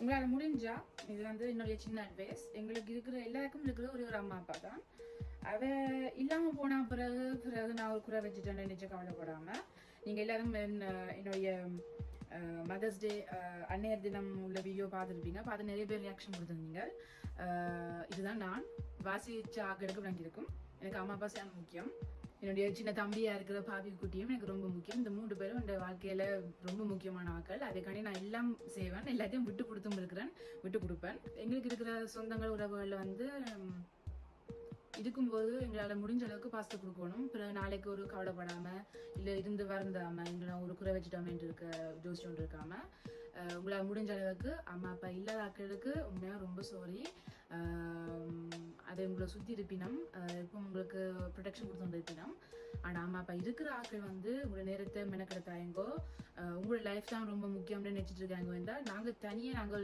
உங்களால் முடிஞ்சா இது வந்து என்னுடைய சின்ன அட்வைஸ். எங்களுக்கு இருக்கிற எல்லாருக்கும் இருக்கிற ஒரு ஒரு அம்மா அப்பா தான். அவ இல்லாமல் போன பிறகு நான் ஒரு குறை வச்சுட்டேன் நினைச்சு கவலைப்படாம நீங்கள் எல்லாரும் என்னுடைய மதர்ஸ் டே அன்னையர் தினம் உள்ள வீடியோ பார்த்துருப்பீங்க. பார்த்து நிறைய பேர் ரியாக்ஷன் கொடுத்துருந்தீங்க. இதுதான் நான் வாசிச்ச ஆக்களுக்கு விளங்கியிருக்கும். எனக்கு அம்மா அப்பா சேன முக்கியம். என்னுடைய சின்ன தம்பியா இருக்கிற பாவி குட்டியும் எனக்கு ரொம்ப முக்கியம். இந்த 3 பேரும் என்னோட வாழ்க்கையில ரொம்ப முக்கியமான ஆக்கள். அதுக்காண்டி நான் எல்லாம் செய்வேன், எல்லாத்தையும் விட்டு கொடுத்தும் இருக்கிறேன், விட்டு கொடுப்பேன். எங்களுக்கு இருக்கிற சொந்தங்கள் உறவுகளில் வந்து இருக்கும்போது எங்களால் முடிஞ்ச அளவுக்கு பாசத்தை கொடுக்கணும். பிறகு நாளைக்கு ஒரு கவலைப்படாம இல்லை இருந்து வருந்தாம எங்களை ஒரு குறை வச்சுட்டோமேன்று இருக்க ஜோசியம் இருக்காம உங்களால் முடிஞ்ச அளவுக்கு அம்மா அப்பா இல்லாத ஆட்களுக்கு உண்மையாக ரொம்ப சாரி. அதை உங்களை சுற்றி இருப்பினம், இப்போ உங்களுக்கு ப்ரொடெக்ஷன் கொடுத்து இருப்பினம். ஆனால் அம்மா அப்பா இருக்கிற ஆட்கள் வந்து உங்களோட நேரத்தை மெனக்கெடுத்தாயங்கோ, உங்களோட லைஃப் தான் ரொம்ப முக்கியம்னு நினச்சிட்டு இருக்காங்க. நாங்கள் தனியாக நாங்கள்